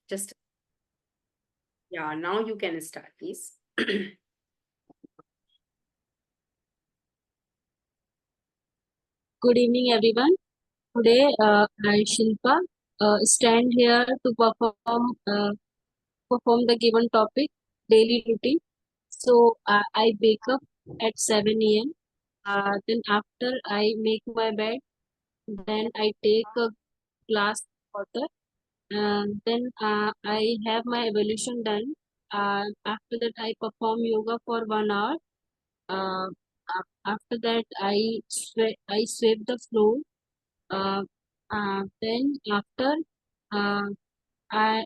Just, yeah, now you can start, please. Good evening, everyone. Today, I, Shilpa, stand here to perform the given topic, daily routine. So, I wake up at 7 a.m. Then after I make my bed, then I take a glass of water. Then I have my evolution done. After that, I perform yoga for 1 hour. Uh, After that, I sweep the floor. Then after uh, I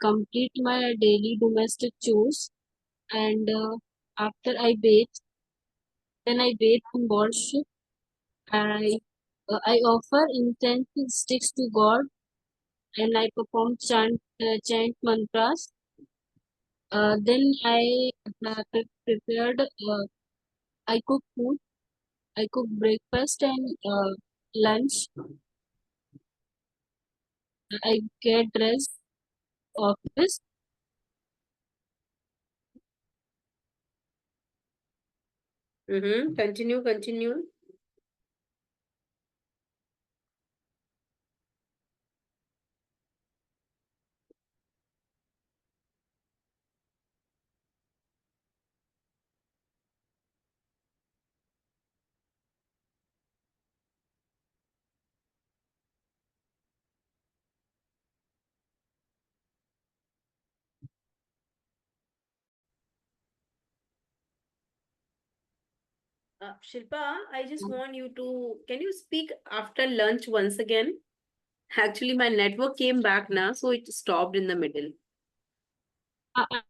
complete my daily domestic chores, and after then I bathe and wash. I offer incense sticks to God, and I perform chant mantras. Then prepared. I cook food. I cook breakfast and lunch. I get dressed office. Continue, continue. Shilpa, I just want you to, can you speak after lunch once again? Actually, my network came back now, so it stopped in the middle.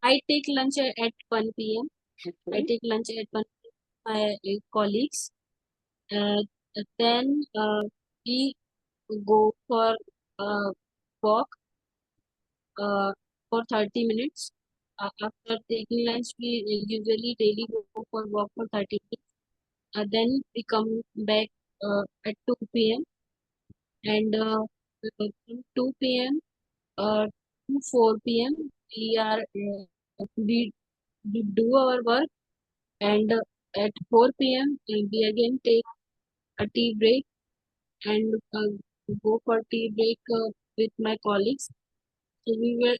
I take lunch at 1 p.m. I Okay. take lunch at 1 p.m. My colleagues. Uh, then we go for uh, walk for 30 minutes. After taking lunch, we usually daily go for walk for 30 minutes. Then we come back at 2 p.m. and from 2 p.m. To 4 p.m. We do our work, and at 4 p.m. we again take a tea break and go for tea break with my colleagues. So we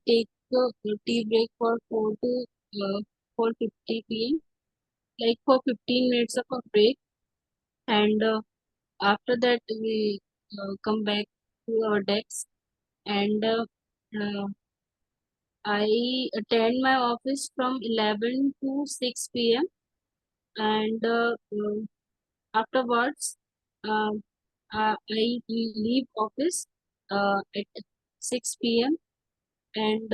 take a tea break for 4:50 p.m. like for 15 minutes of a break, and after that we come back to our decks, and uh, I attend my office from 11 to 6 p.m. and afterwards I leave office at 6 p.m. and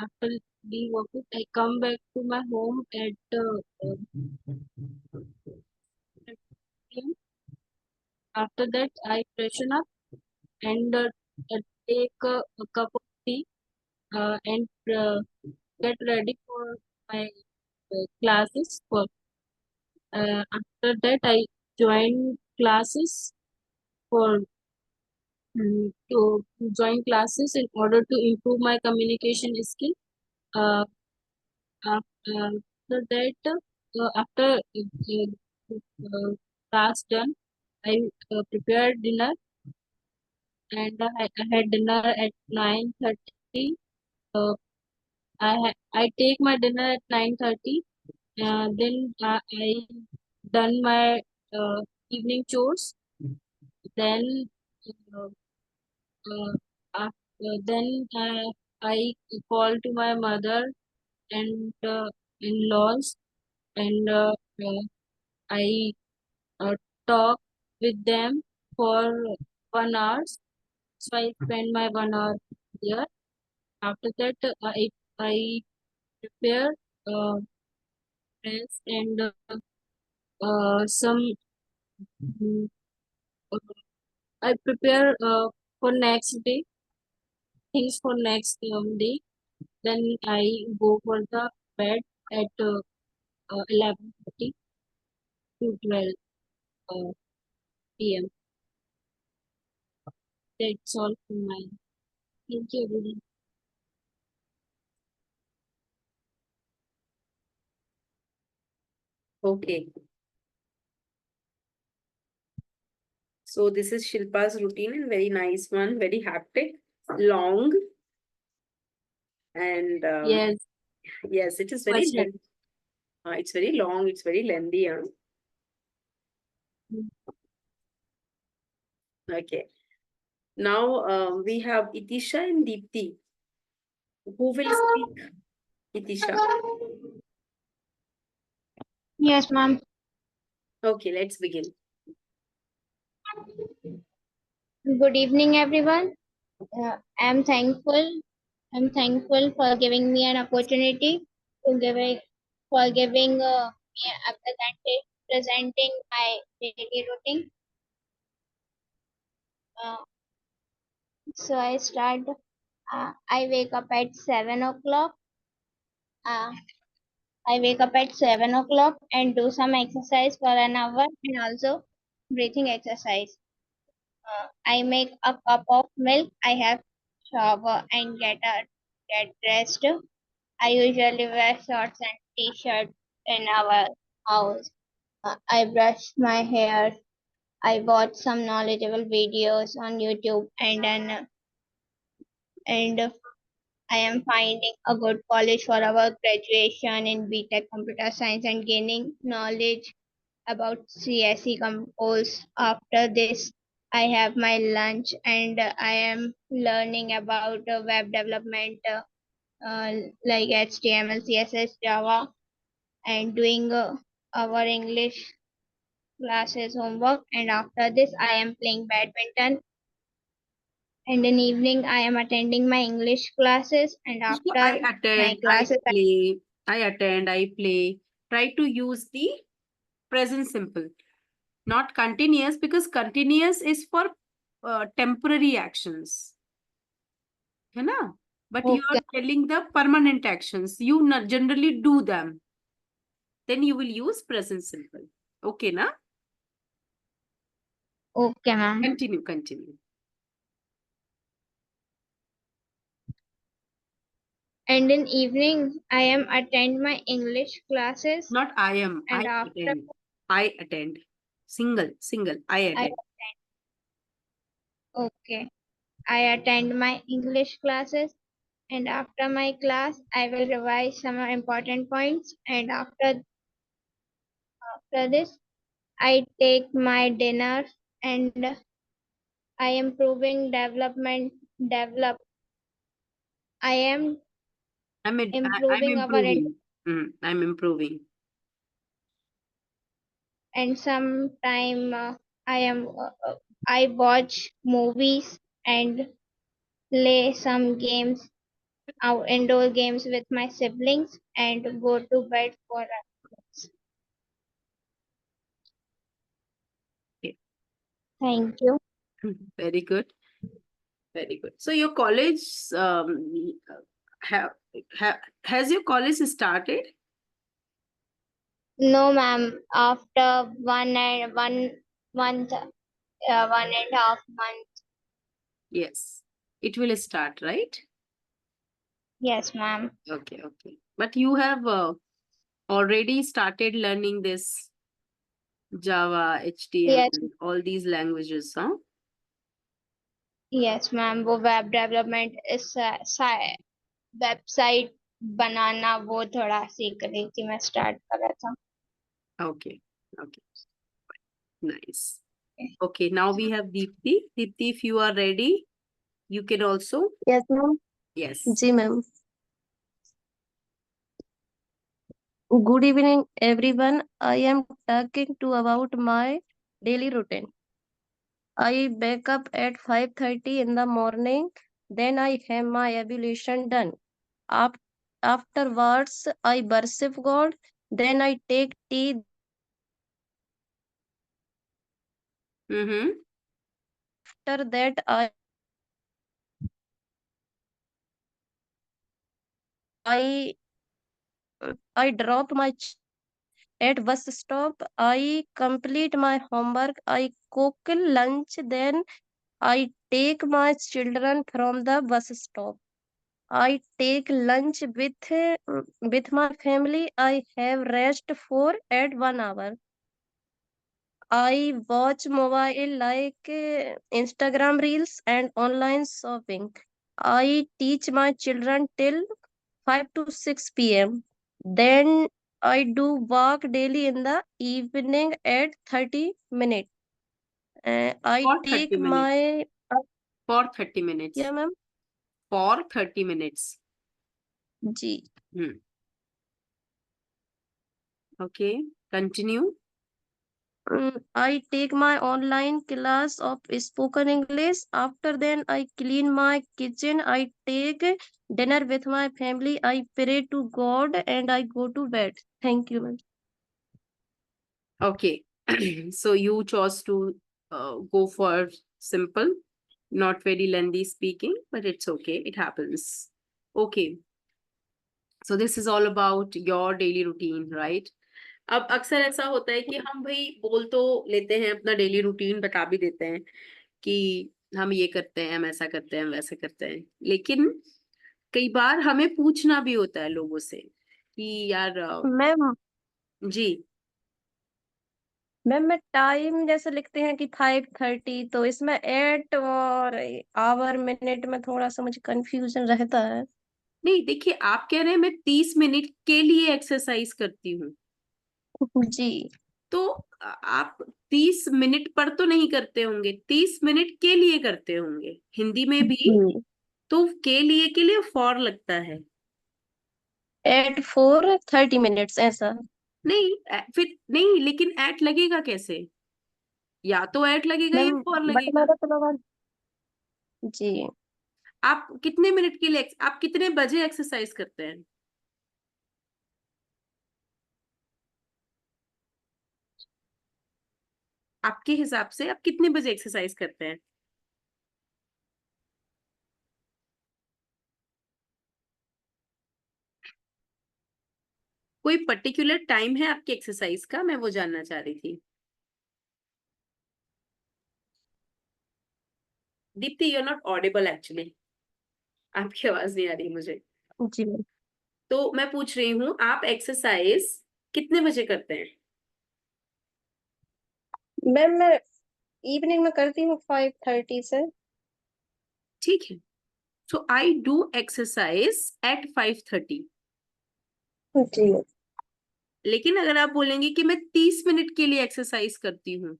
after leave office, I come back to my home at 10 p.m. After that, I freshen up and take a cup of tea and get ready for my classes. After that, I join classes for to join classes in order to improve my communication skill. Uh, After that, after class done, I prepared dinner, and I had dinner at 9:30. Uh, I take my dinner at 9:30. Then I done my evening chores. Then uh, then I call to my mother and in-laws, and I uh, talk with them for 1 hour. So I spend my 1 hour there. After that, I prepare uh, dress and some mm, uh, I prepare for next day things for next day. Then I go for the bed at 11:30 to 12 p.m. That's all from mine. Thank you, everyone. Okay. So this is Shilpa's routine and very nice one, very hectic, long, and Yes, yes, it is much very happy. it's very long, it's very lengthy. Okay. Now we have Itisha and Deepti. Who will speak? Itisha. Yes, ma'am. Okay, let's begin. Good evening, everyone. I'm thankful. I'm thankful for giving me an opportunity to give a, for giving me a presenting my daily routine. Uh, so I start. I wake up at 7 o'clock. Uh, I wake up at 7 o'clock and do some exercise for an hour and also breathing exercise. I make a cup of milk. I have shower and get dressed. I usually wear shorts and t-shirt in our house. I brush my hair. I watch some knowledgeable videos on YouTube, and I am finding a good college for our graduation in BTech Computer Science and gaining knowledge about CSE Compose. After this, I have my lunch and I am learning about web development like HTML, CSS, Java, and doing our English classes homework. And after this, I am playing badminton. And in evening, I am attending my English classes. And So I after my attend, I classes, play, I attend, I play. Try to use the present simple, not continuous, because continuous is for temporary actions. है ना? But you are okay, telling the permanent actions. You generally do them. Then you will use present simple. Okay, na? okay, ma'am. Continue, continue. And in evening, I am attend my English classes. Not I am, And I after attend. I attend. Single, I I attend. okay, I attend my English classes. And after my class, I will revise some important points. And after this, I take my dinner and I am proving develop. I am I'm improving our improving. I'm improving. and sometime I watch movies and play some games, our indoor games with my siblings and go to bed for us. Okay. Thank you. Very good. Very good. So your college have, has your college started? No, ma'am. After 1 month, 1.5 months. Yes. It will start, right? Yes, ma'am. Okay, okay. But you have already started learning this Java, Yes, HTML, all these languages, huh? yes, ma'am. वो web development इस website बनाना वो थोड़ा सीख रही थी, मैं start कर रहा था. Okay, okay. Nice. Okay, now we have Deepti. Deepti, if you are ready, you can also. Yes, ma'am. Yes. जी ma'am. Good evening, everyone. I am talking to about my daily routine. I wake up at 5:30 in the morning. Then I have my ablution done. Af- Afterwards, I worship God. Then I take tea. Mm-hmm. After that, I I drop my at bus stop. I complete my homework. I cook lunch. Then I take my children from the bus stop. I take lunch with my family. I have rest for at 1 hour. I watch mobile like Instagram reels and online shopping. I teach my children till 5 to 6 p.m. Then I do walk daily in the evening at 30 minutes. I For 30 take minutes. my For 30 minutes. yeah ma'am For 30 minutes. जी Okay. Continue. I take my online class of spoken English. After then, I clean my kitchen. I take dinner with my family. I pray to God and I go to bed. Thank you, ma'am. Okay. So you chose to go for simple, not very lengthy speaking, but it's okay. It happens. Okay. So this is all about your daily routine, right? अब अक्सर ऐसा होता है कि हम भाई बोल तो लेते हैं, अपना डेली रूटीन बता भी देते हैं कि हम ये करते हैं, हम ऐसा करते हैं, हम वैसा करते हैं, लेकिन कई बार हमें पूछना भी होता है लोगों से कि यार मैम जी मैम मैं टाइम जैसे लिखते हैं कि 5:30, तो इसमें 8 और आवर मिनट में थोड़ा सा मुझे कंफ्यूजन रहता है। नहीं, देखिए आप कह रहे हैं मैं 30 मिनट के लिए एक्सरसाइज करती हूँ, जी तो आप 30 मिनट पर तो नहीं करते होंगे, 30 मिनट के लिए करते होंगे। हिंदी में भी जी तो के लिए फॉर लगता है। 8 for 30 minutes ऐसा। नहीं फिर नहीं, लेकिन एट लगेगा कैसे? या तो एट लगेगा या मैम फॉर बट लगेगा। मेरा तो लगा जी आप कितने मिनट के लिए, आप कितने बजे एक्सरसाइज करते हैं? आपके हिसाब से आप कितने बजे एक्सरसाइज करते हैं? कोई पर्टिकुलर टाइम है आपकी एक्सरसाइज का? मैं वो जानना चाह रही थी। Deepti, you are not audible actually, आपकी आवाज नहीं आ रही मुझे। जी मैम तो मैं पूछ रही हूँ आप एक्सरसाइज कितने बजे करते हैं? मैम मैं इवनिंग में करती हूँ 5:30 से। ठीक है, सो आई डू एक्सरसाइज एट 5:30। जी लेकिन अगर आप बोलेंगे कि मैं 30 मिनट के लिए एक्सरसाइज करती हूँ,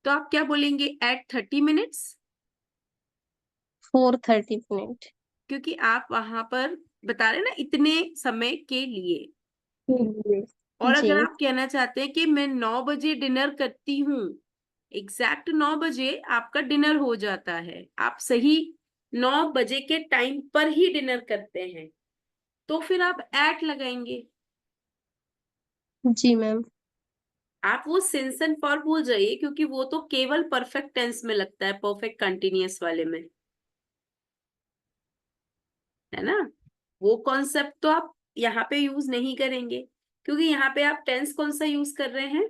तो आप क्या बोलेंगे? At 30 minutes. 4:30 minutes। क्योंकि आप वहां पर बता रहे हैं ना इतने समय के लिए। और जी अगर आप कहना चाहते हैं कि मैं 9 बजे डिनर करती हूँ, एग्जैक्ट 9 बजे आपका डिनर हो जाता है, आप सही 9 बजे के टाइम पर ही डिनर करते हैं, तो फिर आप एट लगाएंगे। जी मैम आप वो सिंस एंड फॉर भूल जाइए, क्योंकि वो तो केवल परफेक्ट टेंस में लगता है, परफेक्ट कंटिन्यूअस वाले में, है ना। वो कॉन्सेप्ट तो आप यहाँ पे यूज नहीं करेंगे, क्योंकि यहाँ पे आप टेंस कौन सा यूज कर रहे हैं?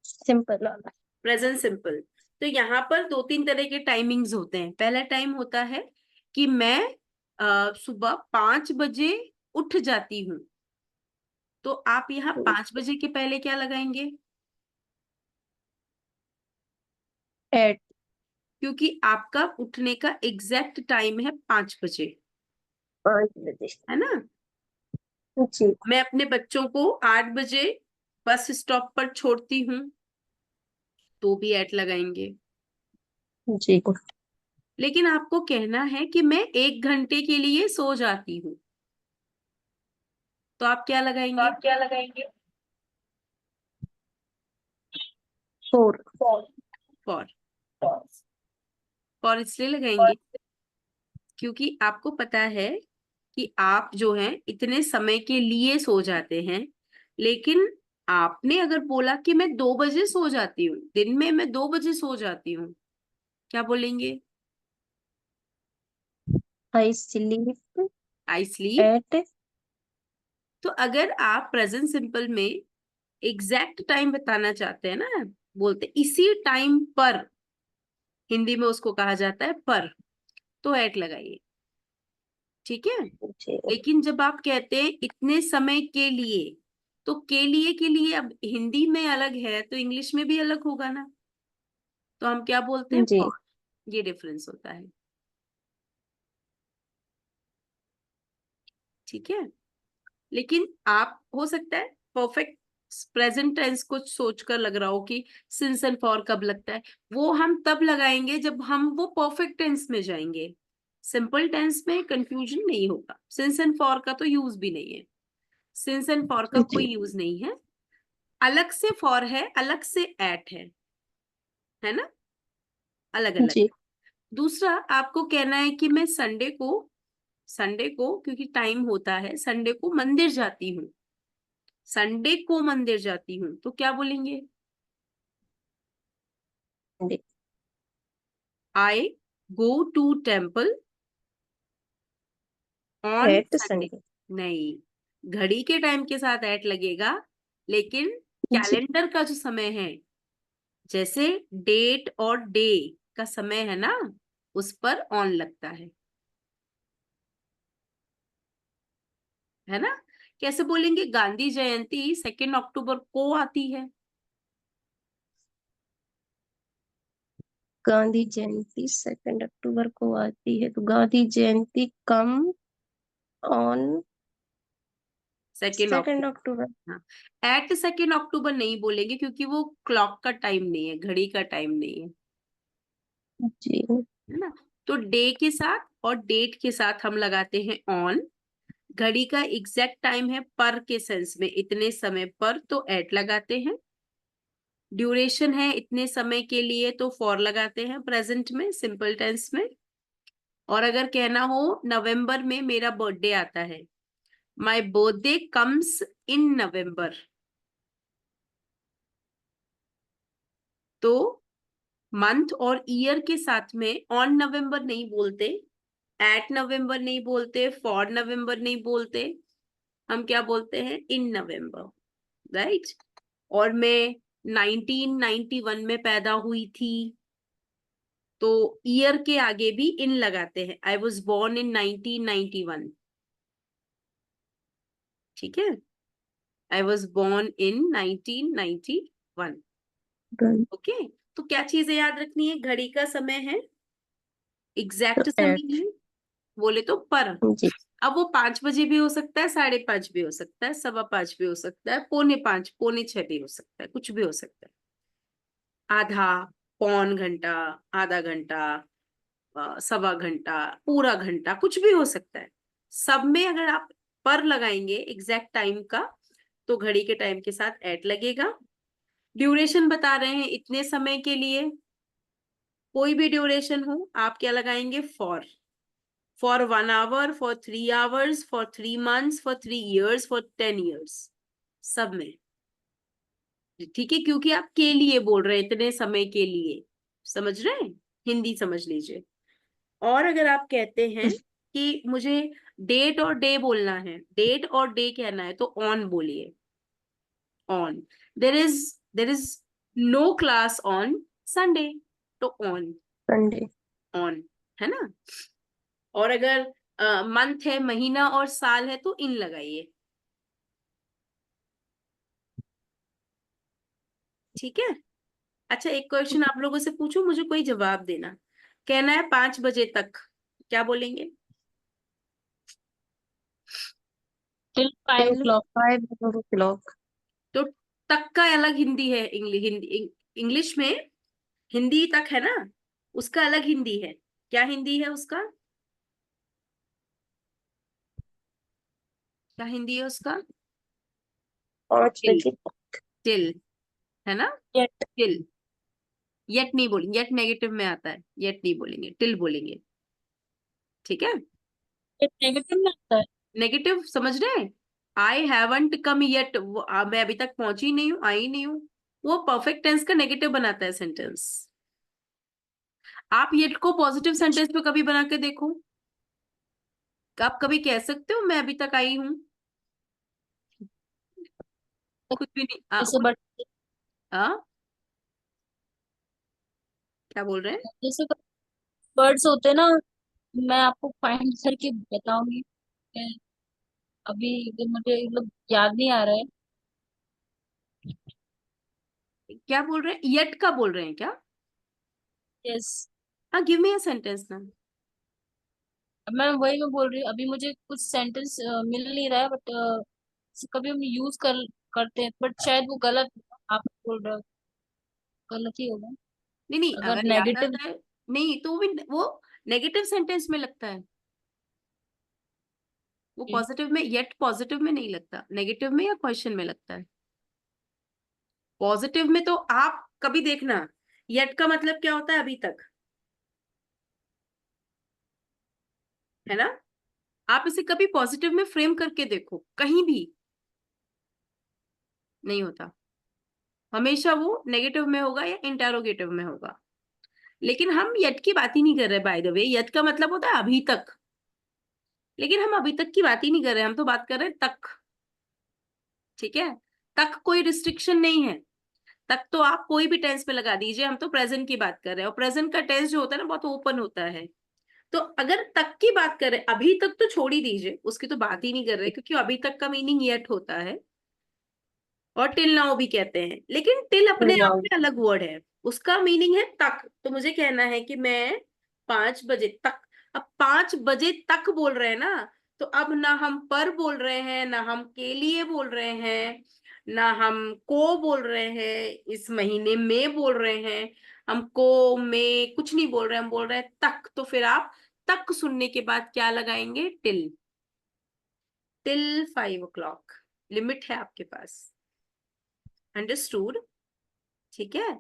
सिंपल वाला। Present simple. तो यहाँ पर 2-3 तरह के टाइमिंग्स होते हैं। पहला टाइम होता है कि मैं सुबह 5 बजे उठ जाती हूँ, तो आप यहाँ 5 बजे के पहले क्या लगाएंगे? 8। क्योंकि आपका उठने का एग्जैक्ट टाइम है 5 बजे, 5 बजे। है ना। जी मैं अपने बच्चों को 8 बजे बस स्टॉप पर छोड़ती हूँ, तो भी एट लगाएंगे। जी लेकिन आपको कहना है कि मैं 1 घंटे के लिए सो जाती हूँ, तो आप क्या लगाएंगे? 4। फॉर। फॉर इसलिए लगाएंगे क्योंकि आपको पता है कि आप जो हैं इतने समय के लिए सो जाते हैं। लेकिन आपने अगर बोला कि मैं 2 बजे सो जाती हूँ, दिन में मैं 2 बजे सो जाती हूँ, क्या बोलेंगे? I sleep I sleep. At. तो अगर आप प्रेजेंट सिंपल में एग्जैक्ट टाइम बताना चाहते हैं ना, बोलते इसी टाइम पर, हिंदी में उसको कहा जाता है पर, तो एट लगाइए, ठीक है। जी लेकिन जब आप कहते हैं इतने समय के लिए, तो के लिए अब हिंदी में अलग है तो इंग्लिश में भी अलग होगा ना, तो हम क्या बोलते हैं जी for। ये डिफरेंस होता है, ठीक है। लेकिन आप हो सकता है परफेक्ट प्रेजेंट टेंस कुछ सोचकर लग रहा हो कि सिंस एंड फॉर कब लगता है, वो हम तब लगाएंगे जब हम वो परफेक्ट टेंस में जाएंगे। सिंपल टेंस में कंफ्यूजन नहीं होगा, सिंस एंड फॉर का तो यूज भी नहीं है, सिंस एंड फॉर का कोई जी यूज नहीं है, अलग से फॉर है, अलग से एट है ना, अलग अलग। जी दूसरा आपको कहना है कि मैं संडे को क्योंकि टाइम होता है, संडे को मंदिर जाती हूँ, संडे को मंदिर जाती हूँ, तो क्या बोलेंगे? जी I go to temple on at Sunday. Sunday. नहीं, घड़ी के टाइम के साथ एट लगेगा, लेकिन जी कैलेंडर का जो समय है, जैसे डेट और डे का समय है ना, उस पर ऑन लगता है ना। कैसे बोलेंगे? गांधी जयंती 2 अक्टूबर को आती है, गांधी जयंती 2 अक्टूबर को आती है, तो गांधी जयंती कम ऑन 2 अक्टूबर। 2 अक्टूबर। हाँ, एट 2 अक्टूबर नहीं बोलेंगे क्योंकि वो क्लॉक का टाइम नहीं है, घड़ी का टाइम नहीं जी है ना। तो डे के साथ और डेट के साथ हम लगाते हैं ऑन, घड़ी का एग्जैक्ट टाइम है पर के सेंस में, इतने समय पर, तो एट लगाते हैं। ड्यूरेशन है इतने समय के लिए, तो फॉर लगाते हैं प्रेजेंट में, सिंपल टेंस में। और अगर कहना हो नवंबर में मेरा बर्थडे आता है, माय बर्थडे कम्स इन नवंबर, तो मंथ और ईयर के साथ में ऑन नवंबर नहीं बोलते, एट नवंबर नहीं बोलते, फॉर नवंबर नहीं बोलते, हम क्या बोलते हैं? इन नवंबर, राइट। और मैं 1991 में पैदा हुई थी, तो ईयर के आगे भी इन लगाते हैं, आई वॉज बोर्न इन 1991, ठीक है, I was born in 1991। Done. Okay, तो क्या चीजें याद रखनी है? घड़ी का समय है, तो एग्जैक्ट समय एट। है, बोले तो पर। जी अब वो 5 बजे भी हो सकता है, 5:30 भी हो सकता है, 5:15 भी हो सकता है, 4:45, 5:45 भी हो सकता है, कुछ भी हो सकता है, आधा, पौन घंटा, आधा घंटा, 1.25 घंटा, पूरा घंटा, कुछ भी हो सकता है। सब में अगर आप पर लगाएंगे एग्जैक्ट टाइम का, तो घड़ी के टाइम के साथ एट लगेगा। ड्यूरेशन बता रहे हैं इतने समय के लिए, कोई भी ड्यूरेशन हो, आप क्या लगाएंगे? For 1 hour, for 3 hours, for 3 months, for 3 years, for 10 years, सब में, ठीक है, क्योंकि आप के लिए बोल रहे हैं, इतने समय के लिए, समझ रहे हैं, हिंदी समझ लीजिए। और अगर आप कहते हैं कि मुझे डेट और डे बोलना है, डेट और डे कहना है, तो ऑन बोलिए, on. There is no class on Sunday, तो ऑन, संडे। ऑन, है ना। और अगर मंथ है, महीना और साल है, तो इन लगाइए, ठीक है। अच्छा, एक क्वेश्चन आप लोगों से पूछूं, मुझे कोई जवाब देना। कहना है 5 बजे तक, क्या बोलेंगे? till 5 till o'clock. 5 o'clock। तो तक का अलग हिंदी है, इंग्लिश में हिंदी तक है ना, उसका अलग हिंदी है, क्या हिंदी है उसका? क्या हिंदी है उसका? 5 बजे। टिल, है ना, Yet, टिल। येट नहीं बोलेंगे, येट नेगेटिव में आता है, येट नहीं बोलेंगे, टिल बोलेंगे, ठीक है। yet negative में आता है. नेगेटिव समझ रहे हैं? आई हैवंट कम येट, मैं अभी तक पहुंची नहीं हूँ, आई नहीं हूँ, वो परफेक्ट टेंस का नेगेटिव बनाता है सेंटेंस। आप येट को पॉजिटिव सेंटेंस पे कभी बना के देखो, आप कभी कह सकते हो मैं अभी तक आई हूँ? खुद भी नहीं, जैसे but हाँ, क्या बोल रहे हैं? जैसे वर्ड्स होते हैं ना, मैं आपको फाइंड करके बताऊंगी। मैं- अभी अगर मुझे मतलब याद नहीं आ रहा है। क्या बोल रहे हैं? येट का बोल रहे हैं क्या? यस, हाँ, गिव मी अ सेंटेंस ना। मैं बोल रही हूँ, अभी मुझे कुछ सेंटेंस मिल नहीं रहा है, बट कभी हम यूज करते हैं, बट शायद वो गलत आप बोल रहे हो, गलत ही होगा। नहीं नहीं, अगर अगर याद नेगेटिव, आता है। नहीं तो भी वो नेगेटिव सेंटेंस में लगता है। वो पॉजिटिव में, येट पॉजिटिव में नहीं लगता, नेगेटिव में या क्वेश्चन में लगता है। पॉजिटिव में तो आप कभी देखना, येट का मतलब क्या होता है? अभी तक, है ना? आप इसे कभी पॉजिटिव में फ्रेम करके देखो, कहीं भी नहीं होता। हमेशा वो नेगेटिव में होगा या इंटेरोगेटिव में होगा। लेकिन हम येट की बात ही नहीं कर रहे। बाय द वे, येट का मतलब होता है अभी तक, लेकिन हम अभी तक की बात ही नहीं कर रहे, हम तो बात कर रहे हैं तक। ठीक है? तक कोई रिस्ट्रिक्शन नहीं है। तक तो आप कोई भी टेंस में लगा दीजिए, हम तो प्रेजेंट की बात कर रहे हैं, और प्रेजेंट का टेंस जो होता है ना बहुत ओपन होता है। तो अगर तक की बात करें, अभी तक तो छोड़ ही दीजिए, उसकी तो बात ही नहीं कर रहे, क्योंकि अभी तक का मीनिंग येट होता है, और टिल नाउ भी कहते हैं, लेकिन टिल अपने आप में अलग वर्ड है, उसका मीनिंग है तक। तो मुझे कहना है कि मैं 5 बजे तक, अब 5 बजे तक बोल रहे हैं ना, तो अब ना हम पर बोल रहे हैं, ना हम के लिए बोल रहे हैं, ना हम को बोल रहे हैं, इस महीने में बोल रहे हैं, हम को में कुछ नहीं बोल रहे हैं, हम बोल रहे हैं तक। तो फिर आप तक सुनने के बाद क्या लगाएंगे? टिल। टिल 5 o'clock लिमिट है आपके पास। अंडरस्टूड? ठीक है?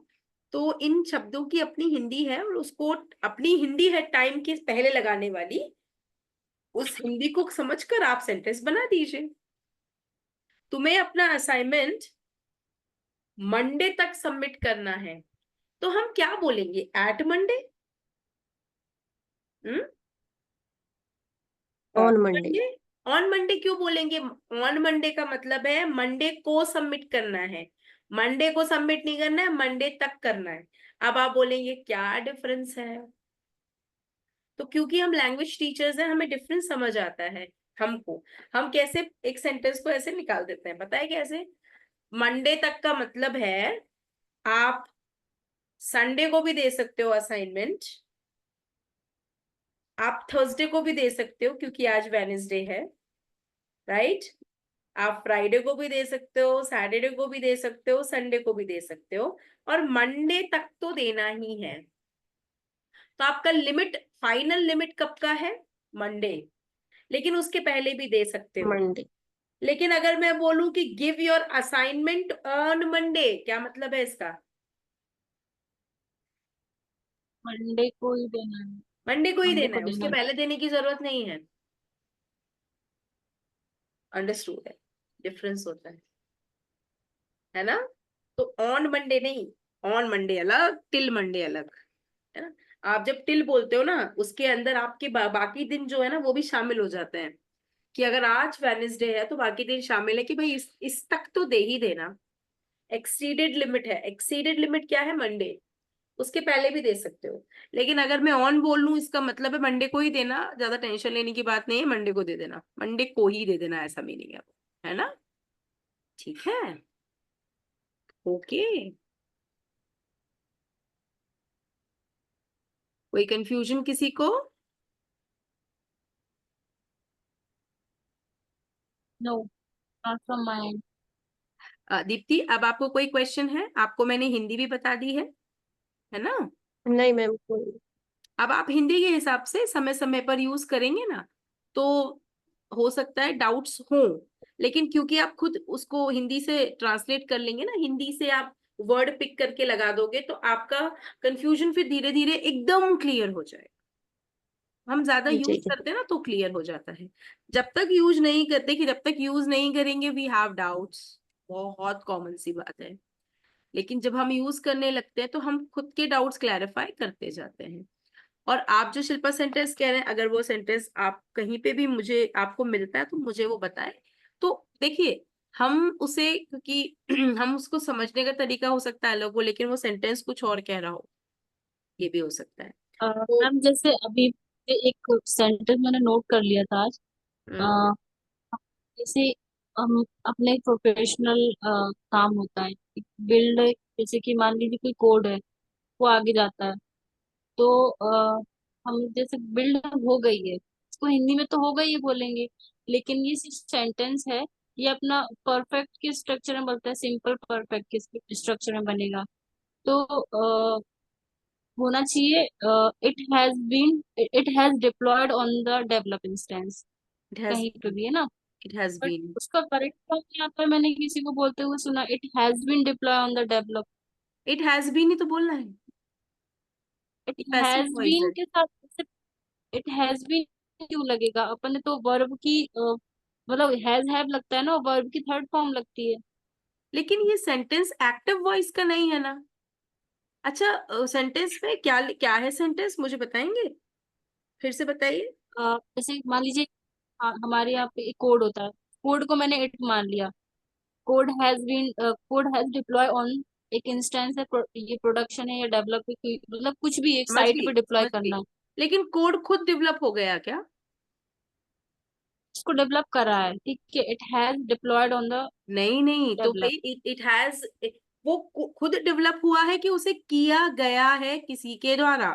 तो इन शब्दों की अपनी हिंदी है, और उसको अपनी हिंदी है टाइम के पहले लगाने वाली, उस हिंदी को समझकर आप सेंटेंस बना दीजिए। तुम्हें अपना असाइनमेंट मंडे तक सबमिट करना है, तो हम क्या बोलेंगे? At Monday? On Monday. On Monday क्यों बोलेंगे? ऑन मंडे का मतलब है मंडे को सबमिट करना है, मंडे को सबमिट नहीं करना है, मंडे तक करना है। अब आप बोलेंगे क्या डिफरेंस है? तो क्योंकि हम लैंग्वेज टीचर्स हैं, हमें डिफरेंस समझ आता है। हमको, हम कैसे एक सेंटेंस को ऐसे निकाल देते हैं, पता है कैसे? मंडे तक का मतलब है आप संडे को भी दे सकते हो असाइनमेंट, आप थर्सडे को भी दे सकते हो क्योंकि आज वेडनेसडे है, राइट? आप फ्राइडे को भी दे सकते हो, सैटरडे को भी दे सकते हो, संडे को भी दे सकते हो, और मंडे तक तो देना ही है। तो आपका लिमिट, फाइनल लिमिट कब का है? मंडे। लेकिन उसके पहले भी दे सकते हो। Monday. लेकिन अगर मैं बोलूं कि give your assignment on Monday, क्या मतलब है इसका? मंडे को ही देना है। मंडे को ही मंडे देना को है, देना उसके है। पहले देने की जरूरत नहीं है। अंडरस्टूड है? डिफरेंस होता है ना? तो ऑन मंडे नहीं, ऑन मंडे अलग, टिल मंडे अलग, है ना? आप जब टिल बोलते हो ना, उसके अंदर आपके बाकी दिन जो है ना वो भी शामिल हो जाते हैं, कि अगर आज वेडनेसडे है तो बाकी दिन शामिल है, कि भाई इस तक तो दे ही देना। एक्सीडेड लिमिट है, एक्सीडेड लिमिट क्या है? मंडे। उसके पहले भी दे सकते हो। लेकिन अगर मैं ऑन बोल लूं, इसका मतलब है मंडे को ही देना, ज्यादा टेंशन लेने की बात नहीं है, मंडे को दे देना, मंडे को ही दे देना, ऐसा मीनिंग है ना? ठीक है? ओके। कोई कंफ्यूजन किसी को? No, not from my end. Deepti, अब आपको कोई क्वेश्चन है? आपको मैंने हिंदी भी बता दी है ना? नहीं मैम, कोई अब आप हिंदी के हिसाब से समय समय पर यूज करेंगे ना, तो हो सकता है डाउट्स हों, लेकिन क्योंकि आप खुद उसको हिंदी से ट्रांसलेट कर लेंगे ना, हिंदी से आप वर्ड पिक करके लगा दोगे, तो आपका कंफ्यूजन फिर धीरे धीरे एकदम क्लियर हो जाएगा। हम ज्यादा जी यूज जी। करते हैं ना तो क्लियर हो जाता है। जब तक यूज नहीं करते, कि जब तक यूज नहीं करेंगे वी हैव डाउट्स, बहुत कॉमन सी बात है। लेकिन जब हम यूज करने लगते हैं तो हम खुद के डाउट्स क्लैरिफाई करते जाते हैं। और आप जो शिल्पा सेंटेंस कह रहे हैं, अगर वो सेंटेंस आप कहीं पे भी मुझे आपको मिलता है तो मुझे वो बताएं। तो देखिए, हम उसे, क्योंकि हम उसको समझने का तरीका हो सकता है अलग हो, लेकिन वो सेंटेंस कुछ और कह रहा हो, ये भी हो सकता है। मैम जैसे अभी एक सेंटेंस मैंने नोट कर लिया था आज। हम्म, जैसे हम अपने प्रोफेशनल काम होता है, बिल्ड, जैसे कि मान लीजिए कोई कोड है, वो आगे जाता है, तो हम जैसे बिल्ड हो गई है, इसको हिंदी में तो हो गई है बोलेंगे, लेकिन ये सिर्फ सेंटेंस है, ये अपना परफेक्ट के स्ट्रक्चर में बनता है, सिंपल परफेक्ट के स्ट्रक्चर में बनेगा। तो होना चाहिए it has deployed on the develop instance, it has कहीं पे भी है ना। it has बट been उसका करेक्ट फॉर्म यहाँ पर मैंने किसी को बोलते हुए सुना, it has been deploy on the develop. it has been ही तो बोलना है, इट ये पैसिव हैज वॉइस बीन है। के साथ इट हैज बीन क्यों लगेगा? अपन ने तो वर्ब की मतलब हैज हैव लगता है ना, वर्ब की थर्ड फॉर्म लगती है। लेकिन ये सेंटेंस एक्टिव वॉइस का नहीं है ना। अच्छा, सेंटेंस में क्या क्या है? सेंटेंस मुझे बताएंगे, फिर से बताइए। जैसे मान लीजिए हमारे यहाँ पे एक कोड होता है, कोड को मैंने इट मान लिया, कोड हैज डिप्लॉय ऑन, एक इंस्टेंस है, ये प्रोडक्शन है या डेवलप, मतलब कुछ भी एक समझ साइट गई, पे डिप्लॉय समझ करना गई। है, लेकिन कोड खुद डेवलप हो गया क्या? उसको डेवलप करा है, ठीक है, it has deployed on the नहीं नहीं, तो डेवलप। भाई इट हैज, वो खुद डेवलप हुआ है कि उसे किया गया है किसी के द्वारा?